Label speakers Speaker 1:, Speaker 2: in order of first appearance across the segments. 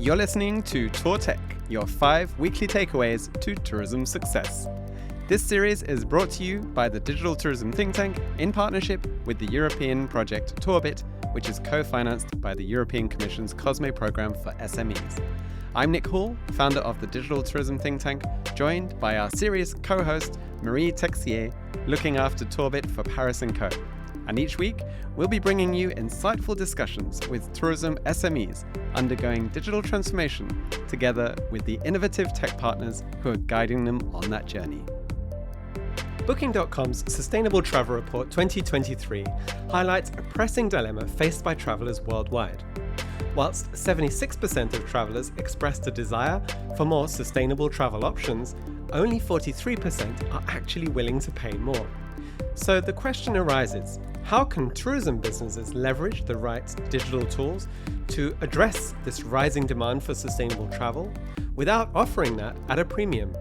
Speaker 1: You're listening to Tour Tech, your 5 weekly takeaways to tourism success. This series is brought to you by the Digital Tourism Think Tank in partnership with the European project Tourbit, which is co-financed by the European Commission's COSME program for SMEs. I'm Nick Hall, founder of the Digital Tourism Think Tank, joined by our series co-host Marie Texier, looking after Tourbit for Paris & Co. And each week, we'll be bringing you insightful discussions with tourism SMEs undergoing digital transformation together with the innovative tech partners who are guiding them on that journey.
Speaker 2: Booking.com's Sustainable Travel Report 2023 highlights a pressing dilemma faced by travellers worldwide. Whilst 76% of travellers expressed a desire for more sustainable travel options, only 43% are actually willing to pay more. So the question arises, how can tourism businesses leverage the right digital tools to address this rising demand for sustainable travel without offering that at a premium?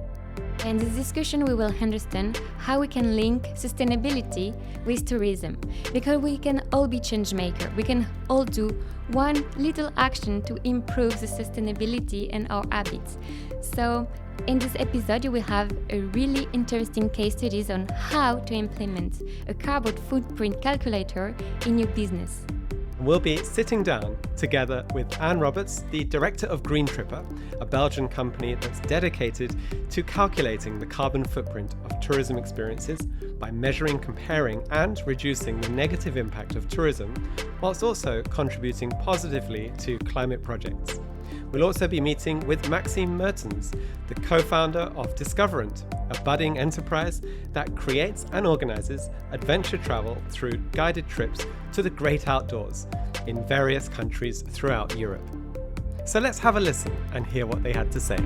Speaker 3: In this discussion, we will understand how we can link sustainability with tourism, because we can all be change makers. We can all do one little action to improve the sustainability and our habits. So, in this episode, you will have a really interesting case studies on how to implement a carbon footprint calculator in your business.
Speaker 2: We'll be sitting down together with Anne Robertz, the director of Greentripper, a Belgian company that's dedicated to calculating the carbon footprint of tourism experiences by measuring, comparing, and reducing the negative impact of tourism, whilst also contributing positively to climate projects. We'll also be meeting with Maxime Mertens, the co-founder of DiscoveRent, a budding enterprise that creates and organizes adventure travel through guided trips to the great outdoors in various countries throughout Europe. So let's have a listen and hear what they had to say.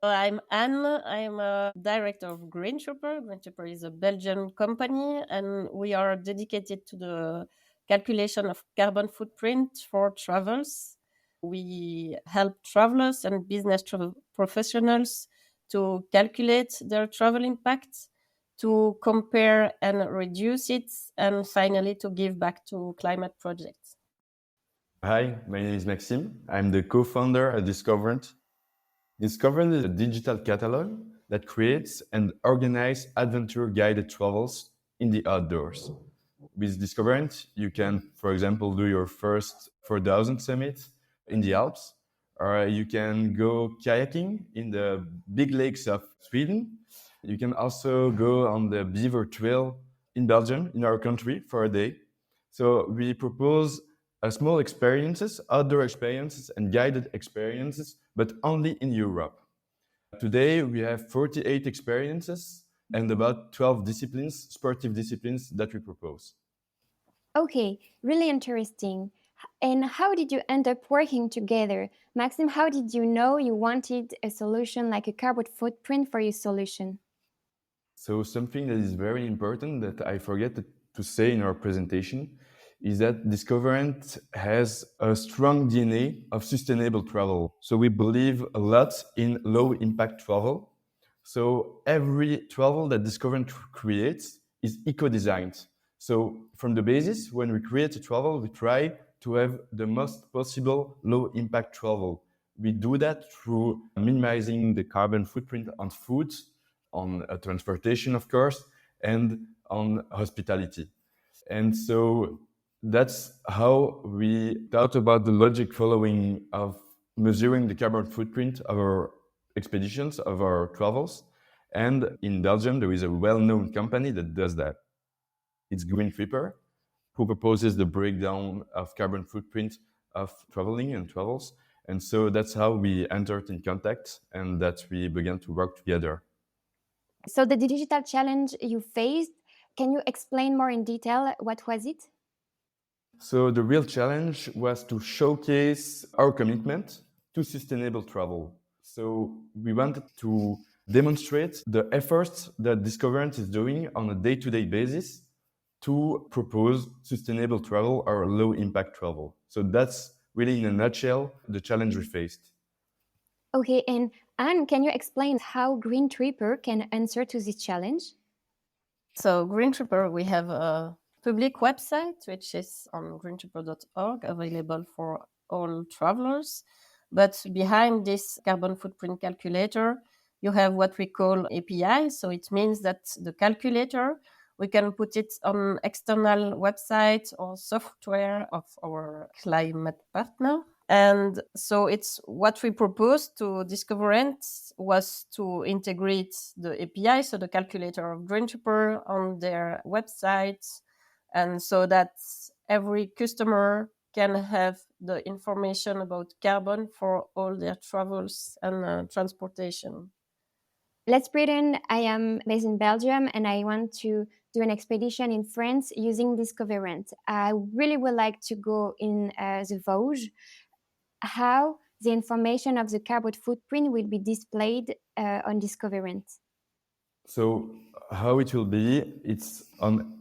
Speaker 4: I'm Anne. I'm a director of Greentripper. Greentripper is a Belgian company, and we are dedicated to the calculation of carbon footprint for travels. We help travelers and business professionals to calculate their travel impact, to compare and reduce it, and finally to give back to climate projects.
Speaker 5: Hi, my name is Maxime. I'm the co-founder at DiscoveRent. DiscoveRent is a digital catalog that creates and organizes adventure-guided travels in the outdoors. With DiscoveRent, you can, for example, do your first 4,000 summit in the Alps, or you can go kayaking in the big lakes of Sweden. You can also go on the Beaver Trail in Belgium, in our country, for a day. So we propose small experiences, outdoor experiences, and guided experiences, but only in Europe. Today, we have 48 experiences and about 12 disciplines, sportive disciplines that we propose.
Speaker 3: Okay, really interesting. And how did you end up working together? Maxime, how did you know you wanted a solution like a carbon footprint for your solution?
Speaker 5: So something that is very important that I forget to say in our presentation is that DiscoveRent has a strong DNA of sustainable travel. So we believe a lot in low impact travel. So every travel that DiscoveRent creates is eco-designed. So from the basis, when we create a travel, we try to have the most possible low impact travel. We do that through minimizing the carbon footprint on food, on transportation, of course, and on hospitality. And so that's how we thought about the logic following of measuring the carbon footprint of our expeditions, of our travels. And in Belgium, there is a well-known company that does that. It's Greentripper, who proposes the breakdown of carbon footprint of traveling and travels. And so that's how we entered in contact and that we began to work together.
Speaker 3: So the digital challenge you faced, can you explain more in detail? What was it?
Speaker 5: So the real challenge was to showcase our commitment to sustainable travel. So we wanted to demonstrate the efforts that DiscoveRent is doing on a day-to-day basis to propose sustainable travel or low-impact travel. So that's really, in a nutshell, the challenge we faced.
Speaker 3: Okay, and Anne, can you explain how Greentripper can answer to this challenge?
Speaker 4: So Greentripper, we have public website, which is on greentripper.org, available for all travelers. But behind this carbon footprint calculator, you have what we call API. So it means that the calculator, we can put it on external website or software of our climate partner. And so it's what we proposed to DiscoveRent was to integrate the API, so the calculator of Greentripper, on their website, and so that every customer can have the information about carbon for all their travels and transportation.
Speaker 3: Let's pretend I am based in Belgium and I want to do an expedition in France using DiscoveRent. I really would like to go in the Vosges. How the information of the carbon footprint will be displayed on DiscoveRent?
Speaker 5: So how it will be, it's on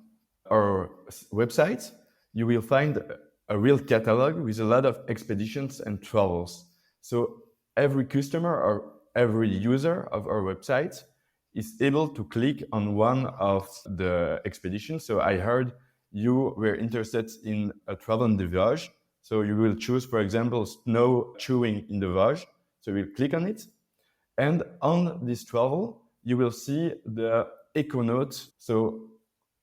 Speaker 5: our website. You will find a real catalog with a lot of expeditions and travels. So every customer or every user of our website is able to click on one of the expeditions. So I heard you were interested in a travel in the Vosges. So you will choose, for example, snowshoeing in the Vosges. So you'll click on it. And on this travel, you will see the eco note. So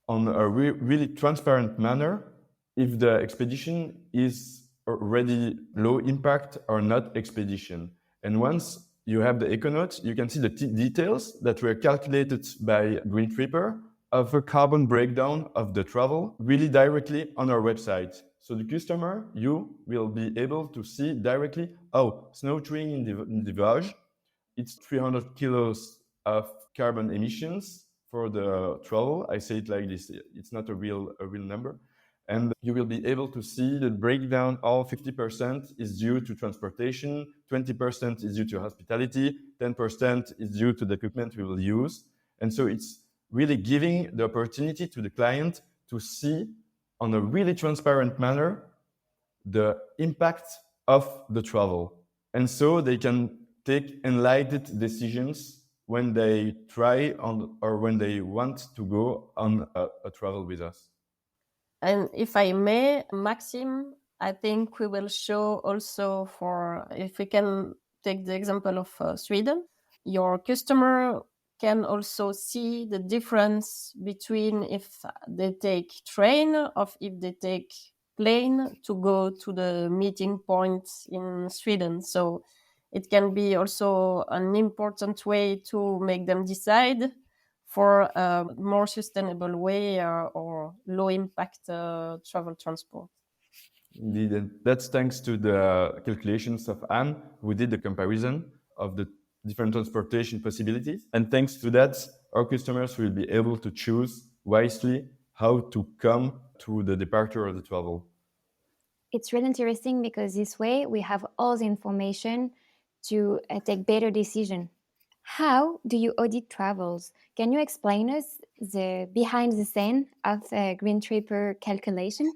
Speaker 5: on a really transparent manner, if the expedition is already low impact or not expedition. And once you have the eco note, you can see the details that were calculated by Greentripper of a carbon breakdown of the travel really directly on our website. So the customer, you will be able to see directly, snowshoeing in the Vosges, it's 300 kilos of carbon emissions for the travel. I say it like this, it's not a real number. And you will be able to see the breakdown. All 50% is due to transportation, 20% is due to hospitality, 10% is due to the equipment we will use. And so it's really giving the opportunity to the client to see on a really transparent manner the impact of the travel. And so they can take enlightened decisions when they try on or when they want to go on a travel with us.
Speaker 4: And if I may, Maxime, I think we will show also if we can take the example of Sweden, your customer can also see the difference between if they take train or if they take plane to go to the meeting point in Sweden. So it can be also an important way to make them decide for a more sustainable way or low impact travel transport.
Speaker 5: Indeed, and that's thanks to the calculations of Anne, who did the comparison of the different transportation possibilities. And thanks to that, our customers will be able to choose wisely how to come to the departure of the travel.
Speaker 3: It's really interesting because this way we have all the information to take better decision. How do you audit travels? Can you explain us the behind the scene of the Greentripper calculation?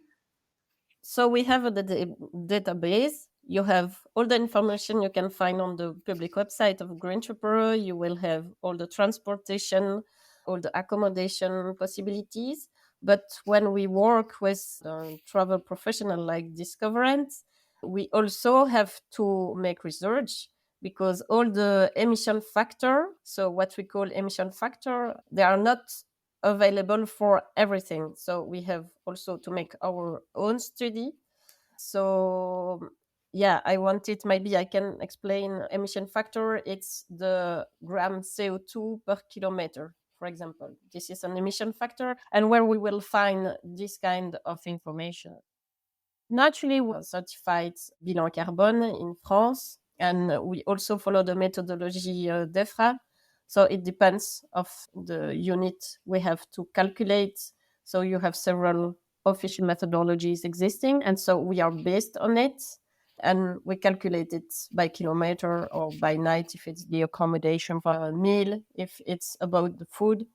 Speaker 4: So we have a database. You have all the information you can find on the public website of Greentripper. You will have all the transportation, all the accommodation possibilities. But when we work with a travel professional like DiscoveRent, we also have to make research because all the emission factor, so what we call emission factor, they are not available for everything. So we have also to make our own study. So yeah, maybe I can explain emission factor. It's the gram CO2 per kilometer, for example. This is an emission factor, and where we will find this kind of information. Naturally, we certified bilan carbone in France, and we also follow the methodology DEFRA. So it depends of the unit we have to calculate. So you have several official methodologies existing, and so we are based on it, and we calculate it by kilometer or by night if it's the accommodation for a meal, if it's about the food.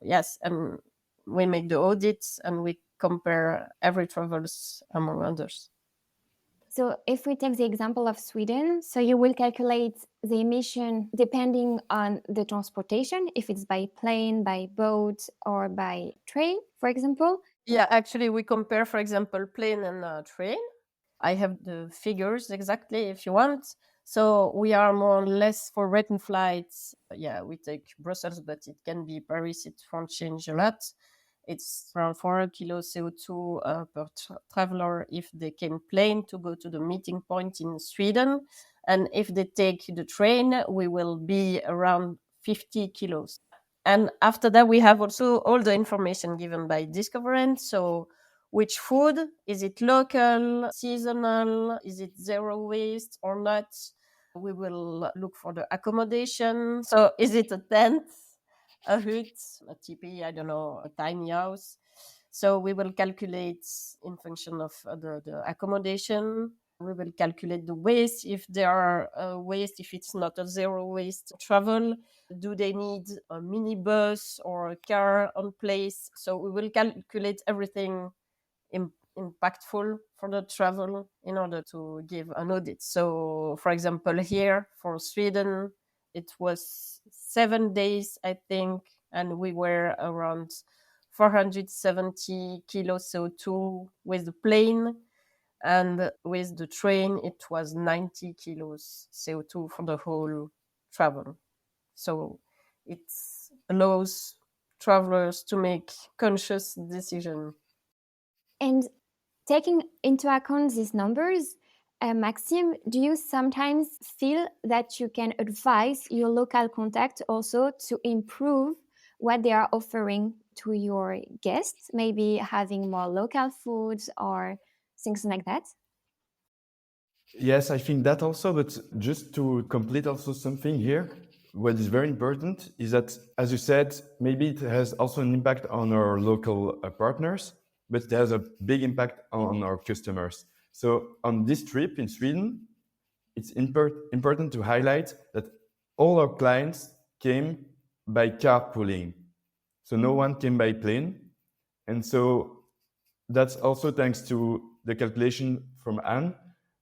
Speaker 4: Yes, and we make the audits and we compare every travels among others.
Speaker 3: So if we take the example of Sweden, so you will calculate the emission depending on the transportation, if it's by plane, by boat, or by train, for example.
Speaker 4: Yeah, actually, we compare, for example, plane and train. I have the figures exactly if you want. So we are more or less for return flights. Yeah, we take Brussels, but it can be Paris. It won't change a lot. It's around 4 kilos CO2 per traveler if they can plane to go to the meeting point in Sweden. And if they take the train, we will be around 50 kilos. And after that, we have also all the information given by DiscoveRent. So which food, is it local, seasonal, is it zero waste or not? We will look for the accommodation. So is it a tent, a hut, a teepee, I don't know, a tiny house? So we will calculate in function of the accommodation. We will calculate the waste, if there are waste, if it's not a zero waste travel. Do they need a minibus or a car on place? So we will calculate everything impactful for the travel in order to give an audit. So, for example, here for Sweden, it was 7 days, I think, and we were around 470 kilos CO2 with the plane, and with the train, it was 90 kilos CO2 for the whole travel. So it allows travelers to make conscious decision.
Speaker 3: And taking into account these numbers, Maxime, do you sometimes feel that you can advise your local contact also to improve what they are offering to your guests, maybe having more local foods or things like that?
Speaker 5: Yes, I think that also, but just to complete also something here, what is very important is that, as you said, maybe it has also an impact on our local partners, but it has a big impact on our customers. So on this trip in Sweden, it's important to highlight that all our clients came by carpooling. So no one came by plane. And so that's also thanks to the calculation from Anne.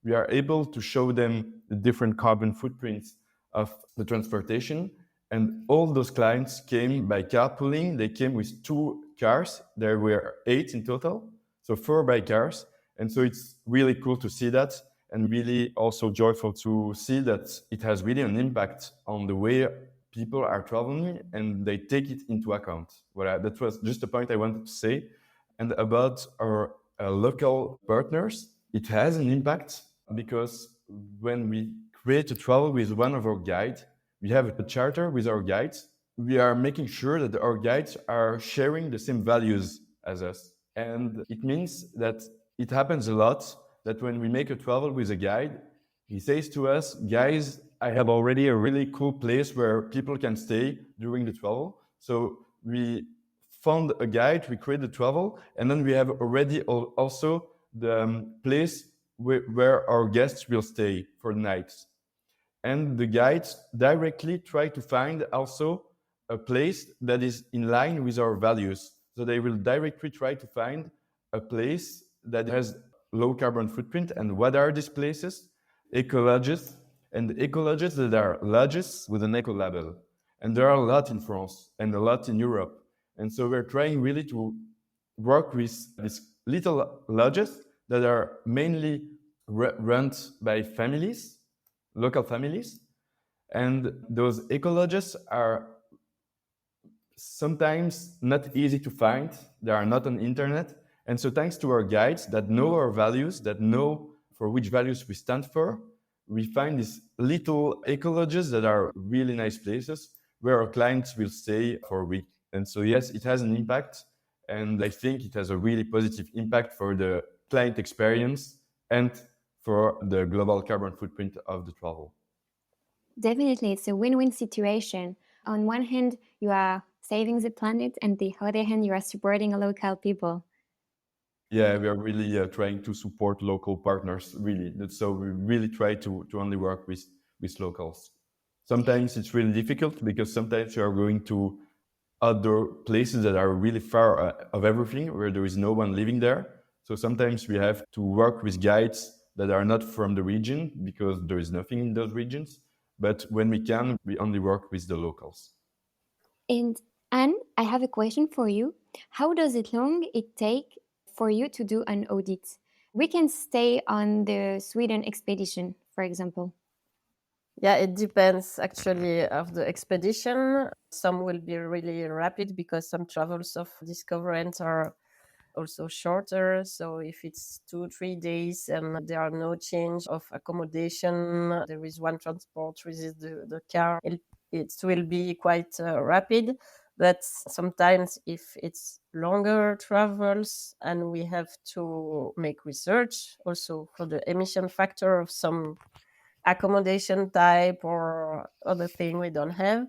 Speaker 5: We are able to show them the different carbon footprints of the transportation. And all those clients came by carpooling. They came with 2 cars. There were 8 in total, so 4 by cars. And so it's really cool to see that, and really also joyful to see that it has really an impact on the way people are traveling, and they take it into account. That was just a point I wanted to say. And about our local partners, it has an impact because when we create a travel with one of our guides, we have a charter with our guides. We are making sure that our guides are sharing the same values as us. And it means that it happens a lot that when we make a travel with a guide, he says to us, guys, I have already a really cool place where people can stay during the travel. So we found a guide, we create the travel, and then we have already also the place where our guests will stay for the night. And the guides directly try to find also a place that is in line with our values. So they will directly try to find a place that has low carbon footprint. And what are these places? Eco-lodges, and eco-lodges that are lodges with an eco label. And there are a lot in France and a lot in Europe. And so we're trying really to work with these little lodges that are mainly run by families, local families. And those eco-lodges are sometimes not easy to find. They are not on the internet. And so thanks to our guides that know our values, that know for which values we stand for, we find these little eco-lodges that are really nice places where our clients will stay for a week. And so yes, it has an impact. And I think it has a really positive impact for the client experience and for the global carbon footprint of the travel.
Speaker 3: Definitely, it's a win-win situation. On one hand, you are saving the planet, and the other hand, you are supporting local people.
Speaker 5: Yeah, we are really trying to support local partners, really. So we really try to only work with locals. Sometimes it's really difficult because sometimes you are going to other places that are really far of everything, where there is no one living there. So sometimes we have to work with guides that are not from the region because there is nothing in those regions. But when we can, we only work with the locals.
Speaker 3: And And I have a question for you. How does it long it take for you to do an audit? We can stay on the Sweden expedition, for example.
Speaker 4: Yeah, it depends actually of the expedition. Some will be really rapid because some travels of DiscoveRent are also shorter. So if it's 2-3 days and there are no change of accommodation, there is one transport, which is the car, it will be quite rapid. But sometimes if it's longer travels and we have to make research also for the emission factor of some accommodation type or other thing we don't have,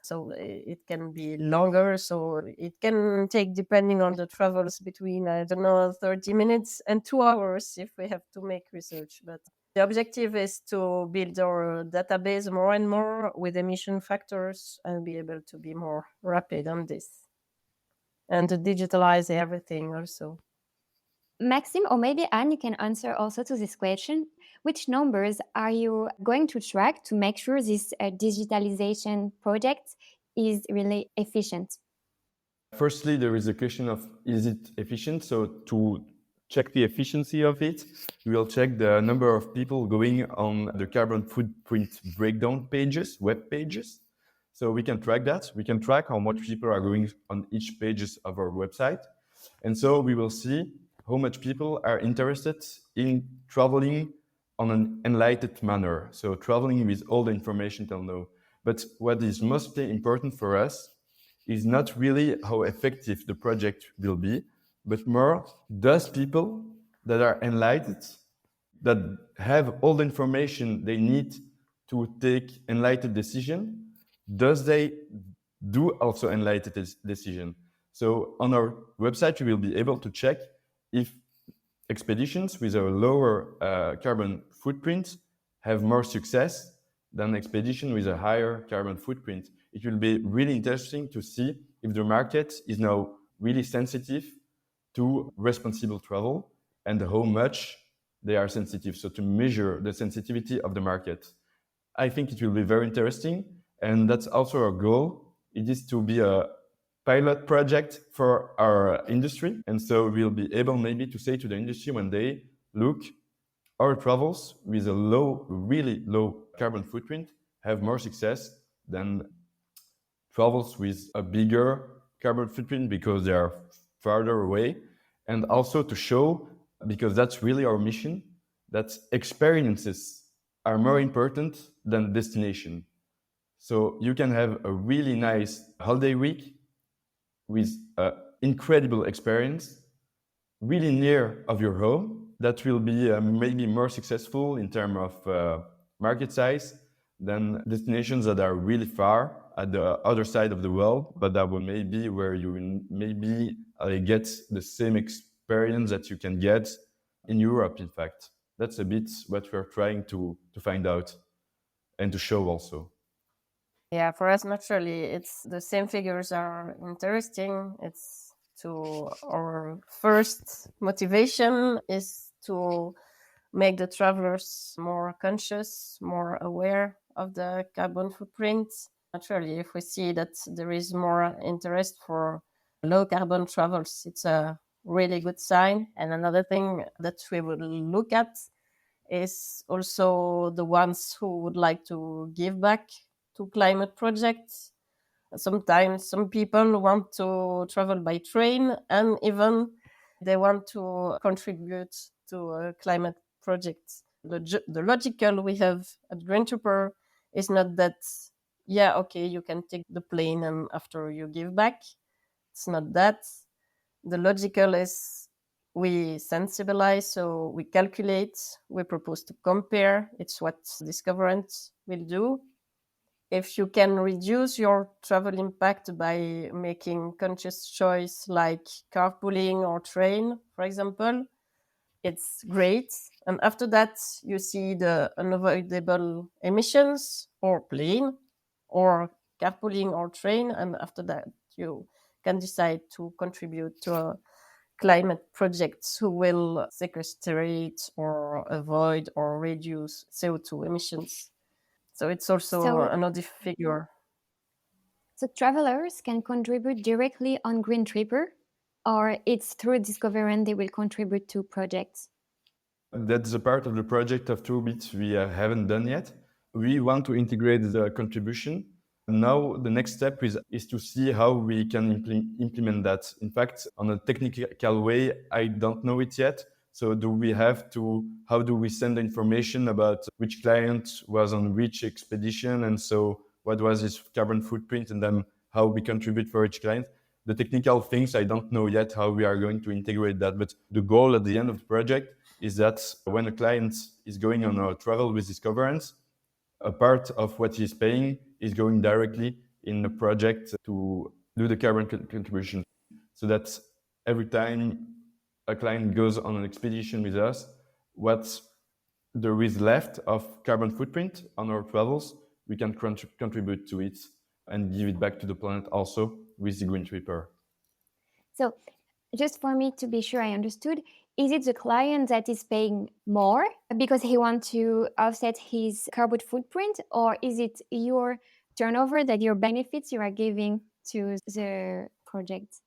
Speaker 4: so it can be longer. So it can take, depending on the travels, between, I don't know, 30 minutes and 2 hours if we have to make research. But the objective is to build our database more and more with emission factors and be able to be more rapid on this and to digitalize everything also.
Speaker 3: Maxime, or maybe Anne, you can answer also to this question. Which numbers are you going to track to make sure this digitalization project is really efficient?
Speaker 5: Firstly, there is a question of, is it efficient? So to check the efficiency of it, we will check the number of people going on the carbon footprint breakdown pages, web pages. So we can track that. We can track how much people are going on each pages of our website. And so we will see how much people are interested in traveling on an enlightened manner. So traveling with all the information they'll know. But what is mostly important for us is not really how effective the project will be, but more, those people that are enlightened, that have all the information they need to take enlightened decision, does they do also enlightened decision? So on our website, you will be able to check if expeditions with a lower carbon footprint have more success than expedition with a higher carbon footprint. It will be really interesting to see if the market is now really sensitive to responsible travel and how much they are sensitive. So to measure the sensitivity of the market. I think it will be very interesting. And that's also our goal. It is to be a pilot project for our industry. And so we'll be able maybe to say to the industry when they look, our travels with a low, really low carbon footprint have more success than travels with a bigger carbon footprint because they are farther away. And also to show, because that's really our mission, that experiences are more important than destination. So you can have a really nice holiday week with an incredible experience really near of your home that will be maybe more successful in terms of market size than destinations that are really far at the other side of the world, but that will maybe where you will maybe get the same experience that you can get in Europe, in fact. That's a bit what we're trying to find out and to show also.
Speaker 4: Yeah, for us, naturally, it's the same figures are interesting. It's to our first motivation is to make the travelers more conscious, more aware of the carbon footprint. Naturally, if we see that there is more interest for low carbon travels, it's a really good sign. And another thing that we will look at is also the ones who would like to give back to climate projects. Sometimes some people want to travel by train and even they want to contribute to climate projects. The logical we have at Greentripper is not that, yeah, okay, you can take the plane and after you give back. It's not that. The logical is we sensibilize, so we calculate, we propose to compare. It's what DiscoveRent will do. If you can reduce your travel impact by making conscious choice like carpooling or train, for example, it's great. And after that, you see the unavoidable emissions or plane or carpooling or train. And after that, you can decide to contribute to a climate projects who will sequestrate or avoid or reduce CO2 emissions. So it's also another figure.
Speaker 3: So travelers can contribute directly on Greentripper, or it's through DiscoveRent they will contribute to projects?
Speaker 5: That's a part of the project of Tourbit we haven't done yet. We want to integrate the contribution. Now the next step is to see how we can implement that. In fact, on a technical way, I don't know it yet. So how do we send the information about which client was on which expedition, and so what was his carbon footprint, and then how we contribute for each client? The technical things, I don't know yet how we are going to integrate that. But the goal at the end of the project is that when a client is going on a travel with DiscoveRent, a part of what he's paying is going directly in the project to do the carbon contribution. So that every time a client goes on an expedition with us, what there is left of carbon footprint on our travels, we can contribute to it and give it back to the planet also with the Greentripper.
Speaker 3: So just for me to be sure I understood, is it the client that is paying more because he wants to offset his carbon footprint, or is it your turnover, that your benefits you are giving to the project?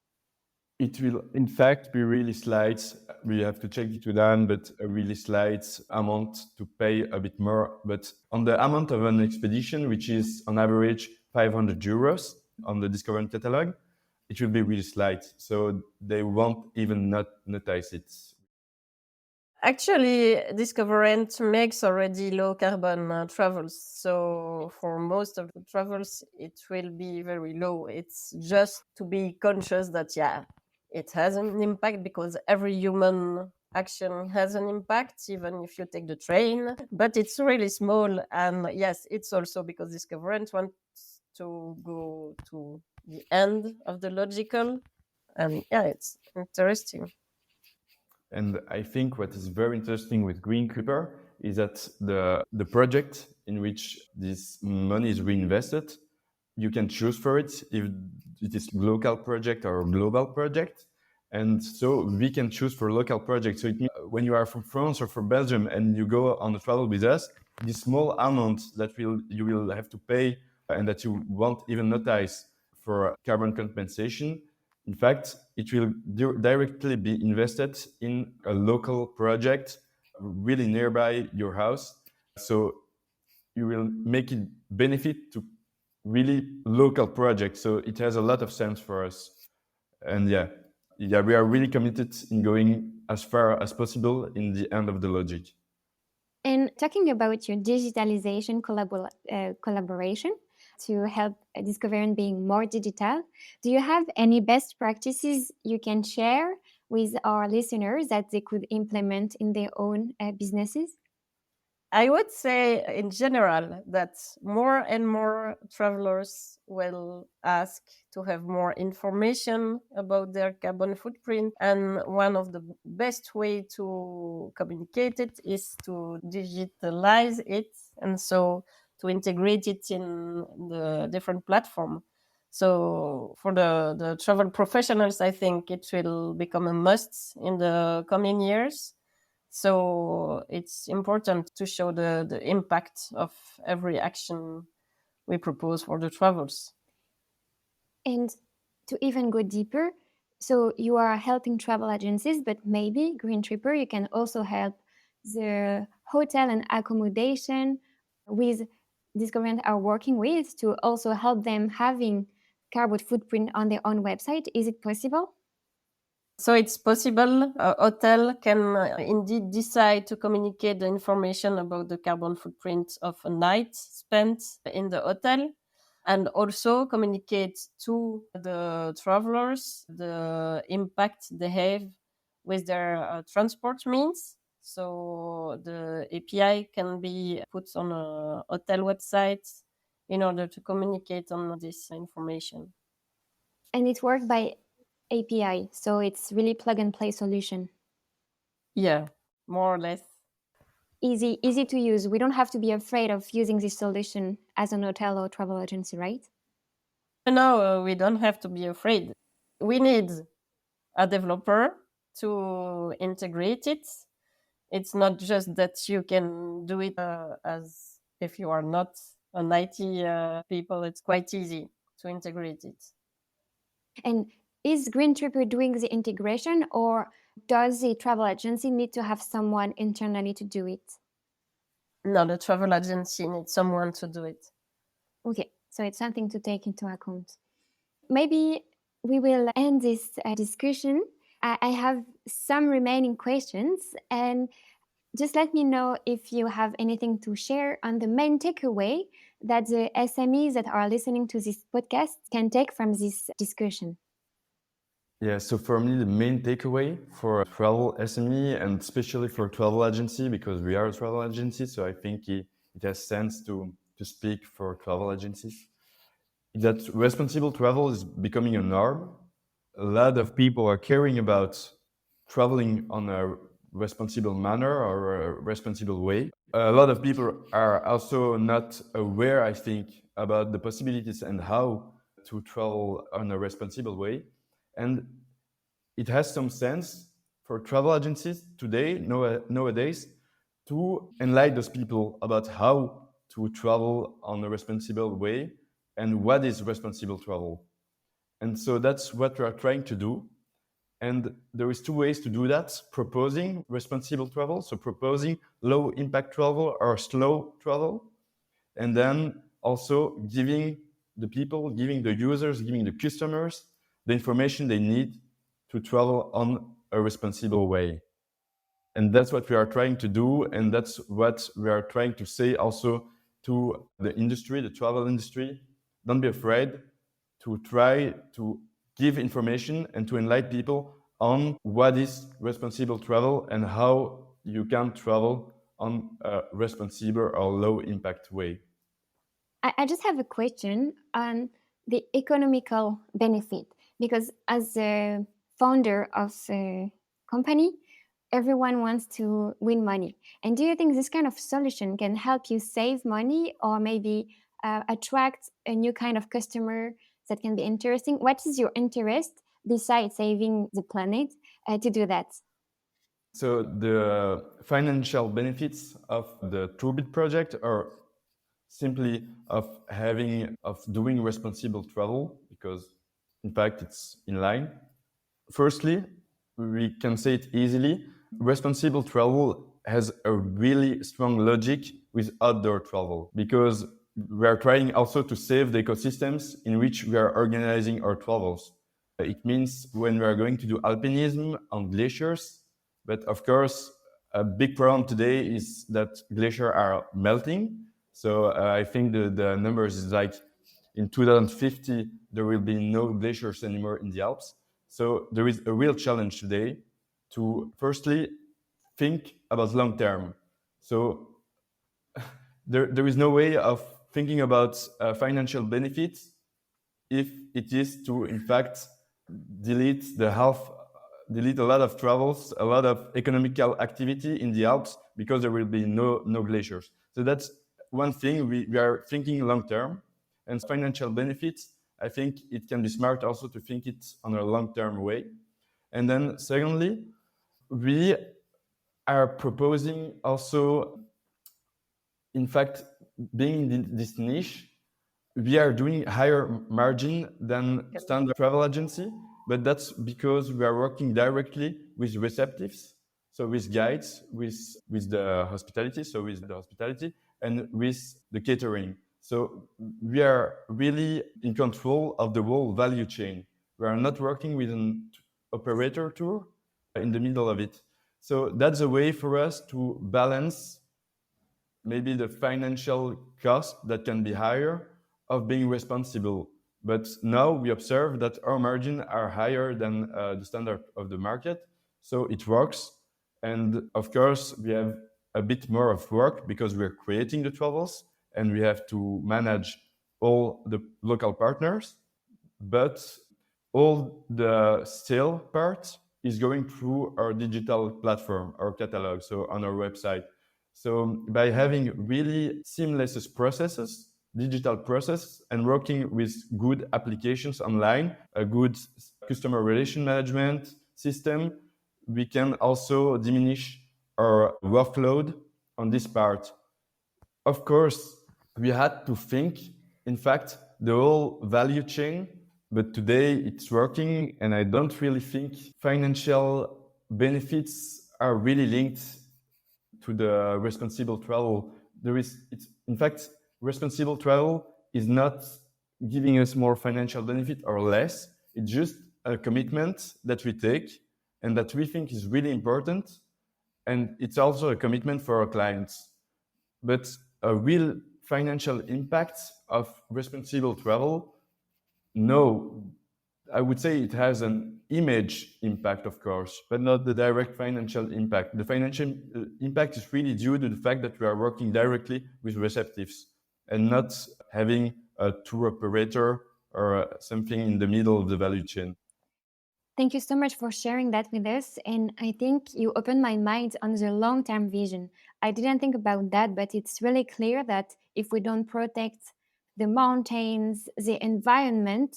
Speaker 5: It will, in fact, be really slight. We have to check it with Dan, but a really slight amount to pay a bit more. But on the amount of an expedition, which is on average 500 euros on the DiscoveRent catalog, it will be really slight. So they won't even notice it.
Speaker 4: Actually, DiscoveRent makes already low carbon travels. So for most of the travels, it will be very low. It's just to be conscious that, it has an impact, because every human action has an impact, even if you take the train, but it's really small. And yes, it's also because DiscoveRent wants to go to the end of the logical. And it's interesting.
Speaker 5: And I think what is very interesting with Greentripper is that the project in which this money is reinvested, you can choose for it if it is local project or global project. And so we can choose for local projects. So it means when you are from France or from Belgium and you go on a travel with us, this small amount that you will have to pay and that you won't even notice for carbon compensation, in fact, it will directly be invested in a local project really nearby your house. So you will make it benefit to really local projects. So it has a lot of sense for us. And we are really committed in going as far as possible in the end of the logic.
Speaker 3: And talking about your digitalization collaboration to help DiscoveRent being more digital, do you have any best practices you can share with our listeners that they could implement in their own businesses?
Speaker 4: I would say in general that more and more travelers will ask to have more information about their carbon footprint. And one of the best way to communicate it is to digitalize it. And so to integrate it in the different platform. So for the travel professionals, I think it will become a must in the coming years. So it's important to show the impact of every action we propose for the travels.
Speaker 3: And to even go deeper, so you are helping travel agencies, but maybe Greentripper, you can also help the hotel and accommodation with DiscoveRent are working with to also help them having carbon footprint on their own website. Is it possible?
Speaker 4: So it's possible. A hotel can indeed decide to communicate the information about the carbon footprint of a night spent in the hotel, and also communicate to the travelers the impact they have with their transport means. So the API can be put on a hotel website in order to communicate on this information.
Speaker 3: And it works by API, so it's really plug and play solution.
Speaker 4: Yeah, more or less.
Speaker 3: Easy to use. We don't have to be afraid of using this solution as an hotel or travel agency, right?
Speaker 4: No, we don't have to be afraid. We need a developer to integrate it. It's not just that you can do it as if you are not an IT people. It's quite easy. to integrate it.
Speaker 3: And is Greentripper doing the integration, or does the travel agency need to have someone internally to do it?
Speaker 4: No, the travel agency needs someone to do it.
Speaker 3: Okay, so it's something to take into account. Maybe we will end this discussion. I have some remaining questions, and just let me know if you have anything to share on the main takeaway that the SMEs that are listening to this podcast can take from this discussion.
Speaker 5: Yeah, so for me, the main takeaway for travel SME and especially for travel agency, because we are a travel agency, so I think it has sense to speak for travel agencies, that responsible travel is becoming a norm. A lot of people are caring about traveling on a responsible manner or a responsible way. A lot of people are also not aware, I think, about the possibilities and how to travel on a responsible way. And it has some sense for travel agencies today, nowadays, to enlighten those people about how to travel on a responsible way and what is responsible travel. And so that's what we are trying to do. And there is two ways to do that: proposing responsible travel, so proposing low impact travel or slow travel, and then also giving the people, giving the users, giving the customers the information they need to travel on a responsible way. And that's what we are trying to do, and that's what we are trying to say also to the industry, the travel industry. Don't be afraid to try to give information and to enlighten people on what is responsible travel and how you can travel on a responsible or low impact way.
Speaker 3: I just have a question on the economical benefit, because as a founder of a company, everyone wants to win money. And do you think this kind of solution can help you save money, or maybe attract a new kind of customer that can be interesting? What is your interest besides saving the planet to do that?
Speaker 5: So the financial benefits of the Tourbit project are simply of doing responsible travel, because in fact it's in line. Firstly, we can say it easily, responsible travel has a really strong logic with outdoor travel, because we are trying also to save the ecosystems in which we are organizing our travels. It means when we are going to do alpinism on glaciers, but of course a big problem today is that glaciers are melting. So I think the numbers is like in 2050 there will be no glaciers anymore in the Alps. So there is a real challenge today to firstly think about long term. So there is no way of thinking about financial benefits if it is to in fact delete a lot of travels, a lot of economical activity in the Alps, because there will be no glaciers. So that's one thing. We are thinking long term, and financial benefits, I think it can be smart also to think it on a long term way. And then secondly, we are proposing also, in fact, being in this niche, we are doing higher margin than standard travel agency, but that's because we are working directly with receptives, so with guides, with the hospitality, and with the catering. So we are really in control of the whole value chain. We are not working with an operator tour in the middle of it. So that's a way for us to balance maybe the financial cost that can be higher of being responsible. But now we observe that our margins are higher than the standard of the market. So it works. And of course, we have a bit more of work because we're creating the travels and we have to manage all the local partners. But all the sale part is going through our digital platform, our catalog, so on our website. So by having really seamless processes, digital process, and working with good applications online, a good customer relation management system, we can also diminish our workload on this part. Of course, we had to think, in fact, the whole value chain, but today it's working, and I don't really think financial benefits are really linked to the responsible travel. In fact, responsible travel is not giving us more financial benefit or less. It's just a commitment that we take and that we think is really important. And it's also a commitment for our clients. But a real financial impact of responsible travel, no. I would say it has an image impact, of course, but not the direct financial impact. The financial impact is really due to the fact that we are working directly with receptives and not having a tour operator or something in the middle of the value chain.
Speaker 3: Thank you so much for sharing that with us. And I think you opened my mind on the long-term vision. I didn't think about that, but it's really clear that if we don't protect the mountains, the environment,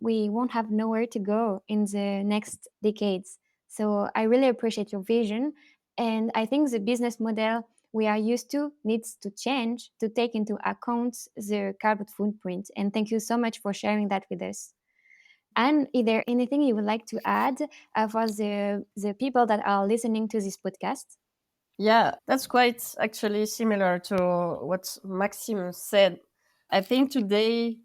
Speaker 3: we won't have nowhere to go in the next decades. So I really appreciate your vision. And I think the business model we are used to needs to change to take into account the carbon footprint. And thank you so much for sharing that with us. And is there anything you would like to add for the people that are listening to this podcast?
Speaker 4: Yeah, that's quite actually similar to what Maxime said. I think today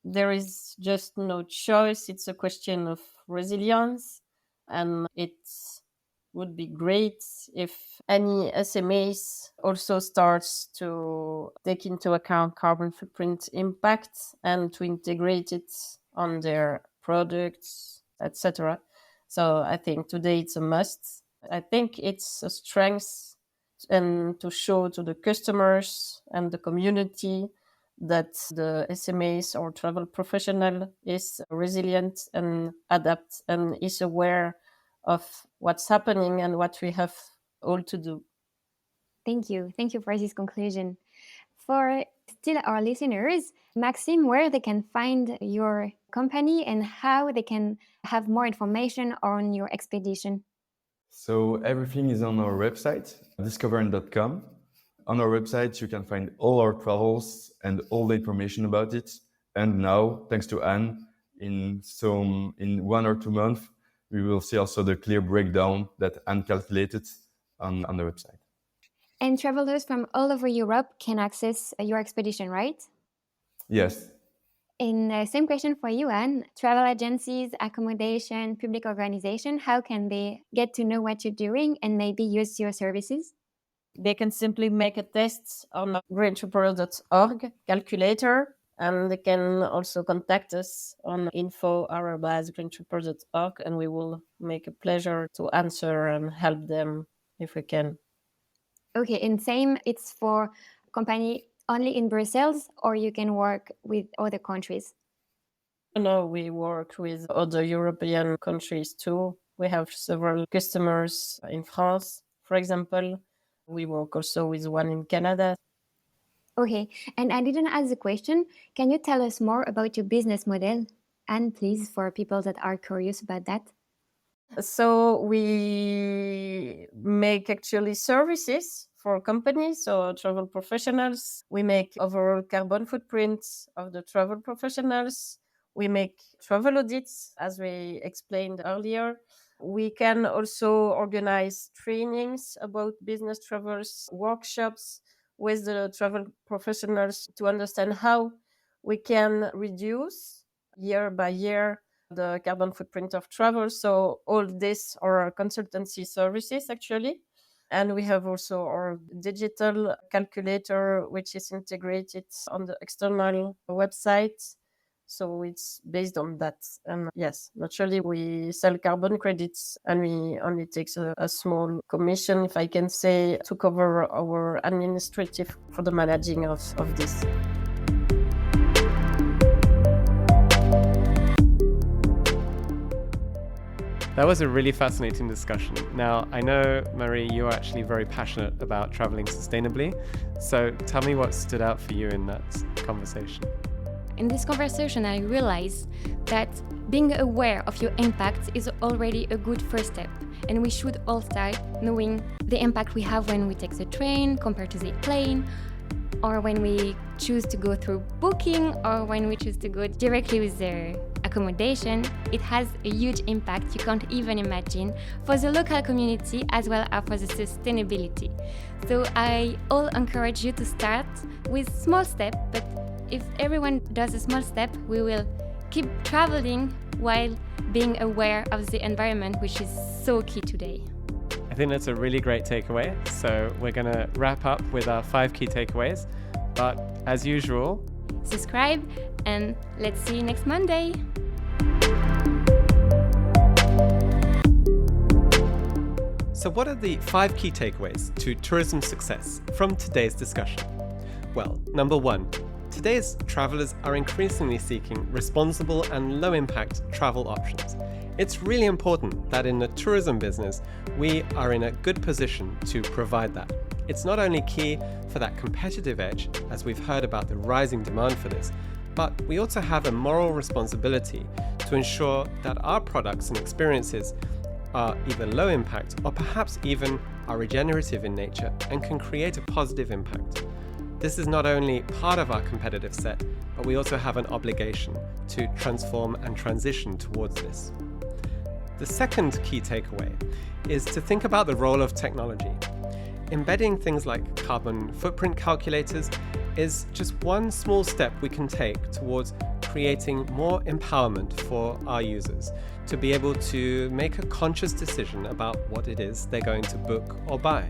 Speaker 4: there is just no choice. It's a question of resilience, and it would be great if any SMEs also starts to take into account carbon footprint impact and to integrate it on their products, etc. So I think today it's a must. I think it's a strength and to show to the customers and the community that the SMEs or travel professional is resilient and adapt and is aware of what's happening and what we have all to do.
Speaker 3: Thank you. Thank you for this conclusion. For still our listeners, Maxime, where they can find your company and how they can have more information on your expedition.
Speaker 5: So everything is on our website, DiscoveRent.com. On our website, you can find all our travels and all the information about it. And now, thanks to Anne, in 1 or 2 months, we will see also the clear breakdown that Anne calculated on the website.
Speaker 3: And travelers from all over Europe can access your expedition, right?
Speaker 5: Yes.
Speaker 3: And same question for you, Anne. Travel agencies, accommodation, public organization, how can they get to know what you're doing and maybe use your services?
Speaker 4: They can simply make a test on Greentripper.org calculator, and they can also contact us on info@greentripper.org, and we will make a pleasure to answer and help them if we can.
Speaker 3: Okay, and same, it's for company only in Brussels, or you can work with other countries?
Speaker 4: No, we work with other European countries too. We have several customers in France, for example. We work also with one in Canada.
Speaker 3: Okay, and I didn't ask the question. Can you tell us more about your business model? And please, for people that are curious about that.
Speaker 4: So we make actually services for companies, so travel professionals. We make overall carbon footprints of the travel professionals. We make travel audits, as we explained earlier. We can also organize trainings about business travels, workshops with the travel professionals to understand how we can reduce year by year the carbon footprint of travel. So all this are consultancy services actually. And we have also our digital calculator, which is integrated on the external website. So it's based on that. And yes, naturally, we sell carbon credits and we only take a small commission, if I can say, to cover our administrative for the managing of this.
Speaker 2: That was a really fascinating discussion. Now, I know, Marie, you're actually very passionate about traveling sustainably. So tell me what stood out for you in that conversation.
Speaker 3: In this conversation, I realized that being aware of your impact is already a good first step. And we should all start knowing the impact we have when we take the train compared to the plane. or when we choose to go through booking, or when we choose to go directly with their accommodation, it has a huge impact you can't even imagine for the local community as well as for the sustainability. So I all encourage you to start with small steps, but if everyone does a small step, we will keep traveling while being aware of the environment, which is so key today.
Speaker 2: I think that's a really great takeaway. So we're going to wrap up with our 5 key takeaways. But as usual,
Speaker 3: Subscribe and let's see you next Monday.
Speaker 2: so what are the 5 key takeaways to tourism success from today's discussion? Well, number 1, today's travelers are increasingly seeking responsible and low-impact travel options. It's really important that in the tourism business, we are in a good position to provide that. It's not only key for that competitive edge, as we've heard about the rising demand for this, but we also have a moral responsibility to ensure that our products and experiences are either low impact or perhaps even are regenerative in nature and can create a positive impact. This is not only part of our competitive set, but we also have an obligation to transform and transition towards this. The second key takeaway is to think about the role of technology. Embedding things like carbon footprint calculators is just one small step we can take towards creating more empowerment for our users to be able to make a conscious decision about what it is they're going to book or buy.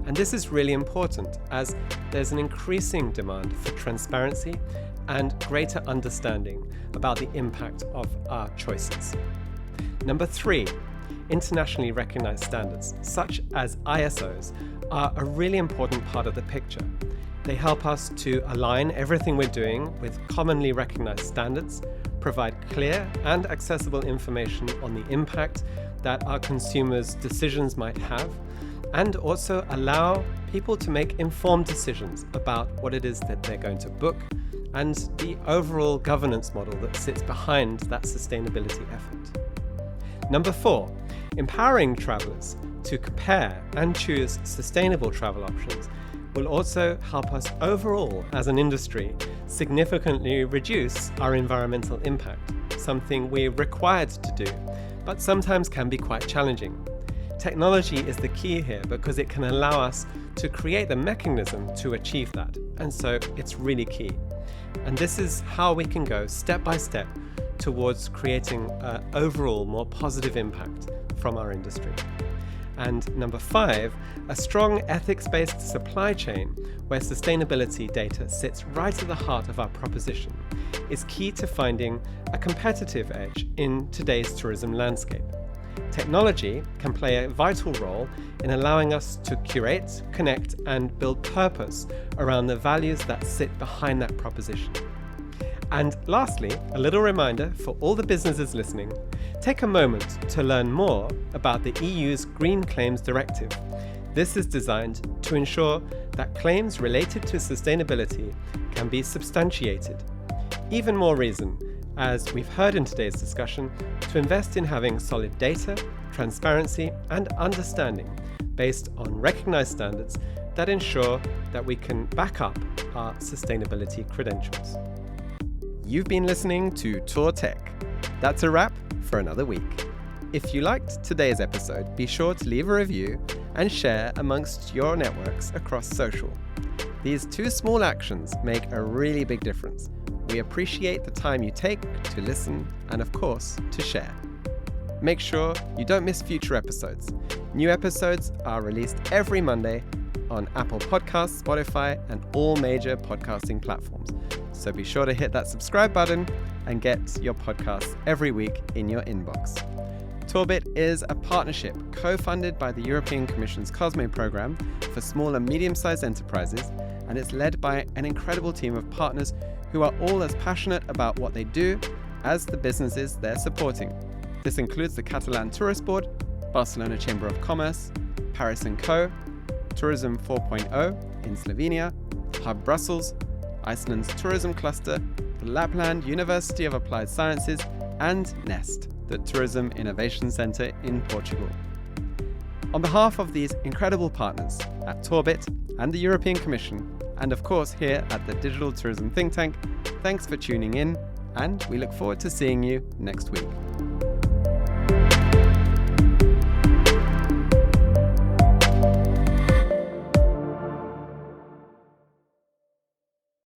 Speaker 2: And this is really important as there's an increasing demand for transparency and greater understanding about the impact of our choices. Number 3, internationally recognized standards, such as ISOs, are a really important part of the picture. They help us to align everything we're doing with commonly recognized standards, provide clear and accessible information on the impact that our consumers' decisions might have, and also allow people to make informed decisions about what it is that they're going to book and the overall governance model that sits behind that sustainability effort. Number 4, empowering travelers to compare and choose sustainable travel options will also help us overall as an industry significantly reduce our environmental impact, something we're required to do, but sometimes can be quite challenging. Technology is the key here because it can allow us to create the mechanism to achieve that, and so it's really key. And this is how we can go step by step towards creating an overall more positive impact from our industry. And number 5, a strong ethics-based supply chain where sustainability data sits right at the heart of our proposition is key to finding a competitive edge in today's tourism landscape. Technology can play a vital role in allowing us to curate, connect, and build purpose around the values that sit behind that proposition. And lastly, a little reminder for all the businesses listening, take a moment to learn more about the EU's Green Claims Directive. This is designed to ensure that claims related to sustainability can be substantiated. Even more reason, as we've heard in today's discussion, to invest in having solid data, transparency, and understanding based on recognized standards that ensure that we can back up our sustainability credentials.
Speaker 1: You've been listening to Tour Tech. That's a wrap for another week. If you liked today's episode, be sure to leave a review and share amongst your networks across social. These 2 small actions make a really big difference. We appreciate the time you take to listen and, of course, to share. Make sure you don't miss future episodes. New episodes are released every Monday on Apple Podcasts, Spotify, and all major podcasting platforms. So be sure to hit that subscribe button and get your podcasts every week in your inbox. Tourbit is a partnership co-funded by the European Commission's COSME program for small and medium-sized enterprises, and it's led by an incredible team of partners who are all as passionate about what they do as the businesses they're supporting. This includes the Catalan Tourist Board, Barcelona Chamber of Commerce, Paris & Co, Tourism 4.0 in Slovenia, Hub Brussels, Iceland's Tourism Cluster, the Lapland University of Applied Sciences, and NEST, the Tourism Innovation Centre in Portugal. On behalf of these incredible partners at Tourbit and the European Commission, and of course here at the Digital Tourism Think Tank. Thanks for tuning in, and we look forward to seeing you next week.